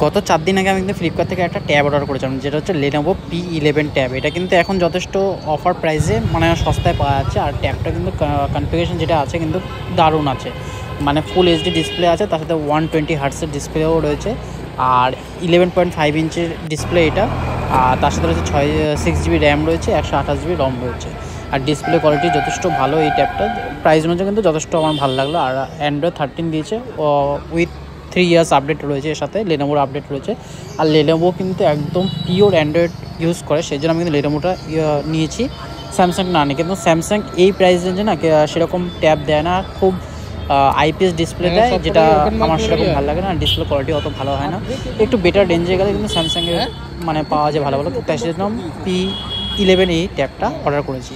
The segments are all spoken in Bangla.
গত 4 দিন আগে আমি কিন্তু ফ্লিপকার্ট থেকে একটা ট্যাব অর্ডার করেছিলাম, যেটা হচ্ছে Lenovo P11 ট্যাব। এটা কিন্তু এখন যথেষ্ট অফার প্রাইসে মানে সস্তায় পাওয়া যাচ্ছে। আর ট্যাবটা কিন্তু কনফিগারেশন যেটা আছে কিন্তু দারুণ আছে, মানে ফুল এইচডি ডিসপ্লে আছে, তার সাথে 120 হার্টসের ডিসপ্লেও রয়েছে, আর 11.5 ইঞ্চের ডিসপ্লে এটা। আর তার সাথে রয়েছে 6 GB র্যাম রয়েছে, 128 GB রম রয়েছে। আর ডিসপ্লে কোয়ালিটি যথেষ্ট ভালো এই ট্যাবটা, প্রাইস অনুযায়ী কিন্তু যথেষ্ট আমার ভালো লাগলো। আর অ্যান্ড্রয়েড 13 দিয়েছে উইথ 3 ইয়ার্স আপডেট রয়েছে, এর সাথে লেনোভোর আপডেট রয়েছে। আর লেনোভো কিন্তু একদম পিওর অ্যান্ড্রয়েড ইউজ করে, সেই জন্য আমি কিন্তু লেনোভোটা নিয়েছি, স্যামসাং না নিই। কিন্তু স্যামসাং এই প্রাইস রেঞ্জে না সেরকম ট্যাব দেয় না, খুব আইপিএস ডিসপ্লে দেয়, যেটা আমার সেরকম ভালো লাগে না। ডিসপ্লে কোয়ালিটি অত ভালো হয় না, একটু বেটার রেঞ্জে গেলে কিন্তু স্যামসাংয়ের মানে পাওয়া যায় ভালো ভালো। তাই সেজন্য P11 এই ট্যাবটা অর্ডার করেছি।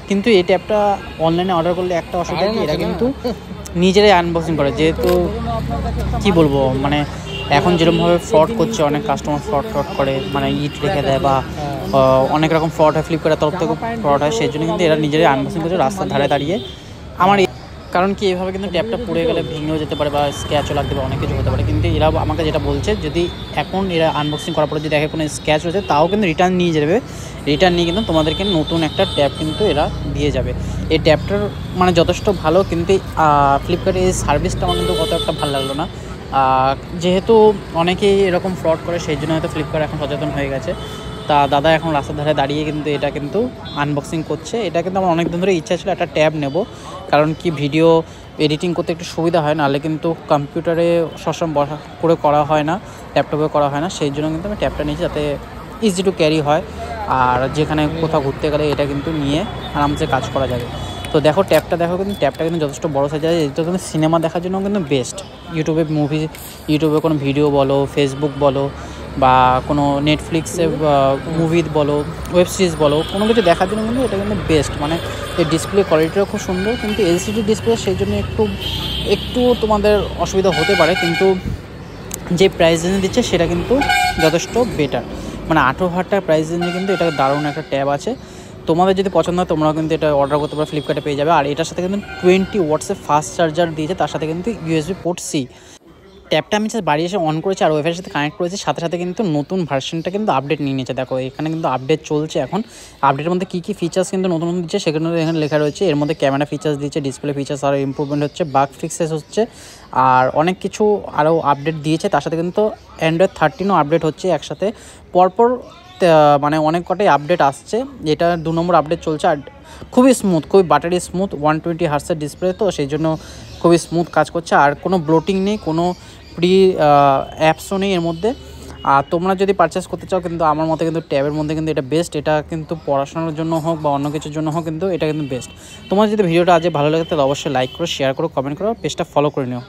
কিন্তু এই ট্যাবটা অনলাইনে অর্ডার করলে একটা অসুবিধা কি, এটা কিন্তু নিজেরাই আনবক্সিং করে, যেহেতু কি বলবো মানে এখন যেরকমভাবে ফ্রড করছে, অনেক কাস্টমার ফ্রড করে, মানে ইট রেখে দেয় বা অনেক রকম ফ্রড হয়, ফ্লিপকার্টের তরফ থেকে ফ্রড হয়। সেই জন্য কিন্তু এরা নিজেরাই আনবক্সিং করছে রাস্তার ধারে দাঁড়িয়ে। আমার কারণ কি, এভাবে কিন্তু ট্যাবটা পুড়ে গেলে ভেঙেও যেতে পারে বা স্ক্র্যাচও লাগতে পারে, অনেক কিছু হতে পারে। কিন্তু এরা আমাকে যেটা বলছে, যদি এখন এরা আনবক্সিং করার পরে যদি দেখে কোনো স্ক্র্যাচ হয়েছে, তাও কিন্তু রিটার্ন নিয়ে যাবে। রিটার্ন নিয়ে কিন্তু তোমাদেরকে নতুন একটা ট্যাব কিন্তু এরা দিয়ে যাবে। এই ট্যাবটার মানে যথেষ্ট ভালো, কিন্তু ফ্লিপকার্টের এই সার্ভিসটা আমার কিন্তু কত একটা ভালো লাগলো না। যেহেতু অনেকেই এরকম ফ্রড করে, সেই জন্য হয়তো ফ্লিপকার্ট এখন সচেতন হয়ে গেছে। তা দাদা এখন রাস্তার ধারে দাঁড়িয়ে কিন্তু এটা কিন্তু আনবক্সিং করছে। এটা কিন্তু আমার অনেক দিন ধরে ইচ্ছা ছিল একটা ট্যাব নেব, কারণ কি ভিডিও এডিটিং করতে একটু সুবিধা হয়, নাহলে কিন্তু কম্পিউটারে সবসময় বসা করে করা হয় না, ল্যাপটপে করা হয় না। সেই জন্য কিন্তু আমি ট্যাবটা নিয়েছি, যাতে ইজি টু ক্যারি হয়, আর যেখানে কোথাও ঘুরতে গেলে এটা কিন্তু নিয়ে আরামসে কাজ করা যাবে। তো দেখো ট্যাবটা দেখো, কিন্তু ট্যাবটা কিন্তু যথেষ্ট বড়ো সাইজ আছে। এটা কিন্তু সিনেমা দেখার জন্য কিন্তু বেস্ট। ইউটিউবে কোনো ভিডিও বলো, ফেসবুক বলো, বা কোনো নেটফ্লিক্সে মুভি বলো, ওয়েব সিরিজ বলো, কোনো কিছু দেখার জন্য কিন্তু এটা কিন্তু বেস্ট। মানে এর ডিসপ্লে কোয়ালিটিও খুব সুন্দর, কিন্তু এলসিডি ডিসপ্লে, সেই জন্য একটু তোমাদের অসুবিধা হতে পারে। কিন্তু যে প্রাইস রেঞ্জে দিচ্ছে সেটা কিন্তু যথেষ্ট বেটার, মানে 18,000 টাকা প্রাইস রেঞ্জে কিন্তু এটা দারুণ একটা ট্যাব আছে। তোমাদের যদি পছন্দ হয় তোমরাও কিন্তু এটা অর্ডার করতে পারো, ফ্লিপকার্টে পেয়ে যাবে। আর এটার সাথে কিন্তু 20 ওয়াটসের ফাস্ট চার্জার দিয়েছে, তার সাথে কিন্তু USB পোর্ট C। ট্যাবটা আমি জাস্ট বাড়ি এসে অন করেছি আর ওয়াইফাইয়ের সাথে কানেক্ট করেছি, সাথে সাথে কিন্তু নতুন ভার্সনটা কিন্তু আপডেট নিয়ে নিয়েছে। দেখো এখানে কিন্তু আপডেট চলছে এখন। আপডেটের মধ্যে কী কী ফিচার্স কিন্তু নতুন নতুন দিচ্ছে সেখানে এখানে লেখা রয়েছে। এর মধ্যে ক্যামেরা ফিচার্স দিচ্ছে, ডিসপ্লে ফিচার্স আরও ইম্প্রুভমেন্ট হচ্ছে, বাগ ফিক্সেস হচ্ছে, আর অনেক কিছু আরও আপডেট দিয়েছে। তার সাথে কিন্তু অ্যান্ড্রয়েড 13ও আপডেট হচ্ছে একসাথে পরপর, মানে অনেক কটাই আপডেট আসছে। এটা 2 নম্বর আপডেট চলছে। আর খুবই স্মুথ, খুবই বাটারি স্মুথ, 120 হার্টসের ডিসপ্লে, তো সেই জন্য খুবই স্মুথ কাজ করছে। আর কোনো ব্লোটিং নেই, কোনো ফ্রি অ্যাপসও নেই এর মধ্যে। আর তোমরা যদি পারচেস করতে চাও, কিন্তু আমার মতে কিন্তু ট্যাবের মধ্যে কিন্তু এটা বেস্ট। এটা কিন্তু পড়াশোনার জন্য হোক বা অন্য কিছুর জন্য হোক, কিন্তু এটা কিন্তু বেস্ট। তোমার যদি ভিডিওটা আজ ভালো লাগে তাহলে অবশ্যই লাইক করো, শেয়ার করো, কমেন্ট করো, পেজটা ফলো করে নিও।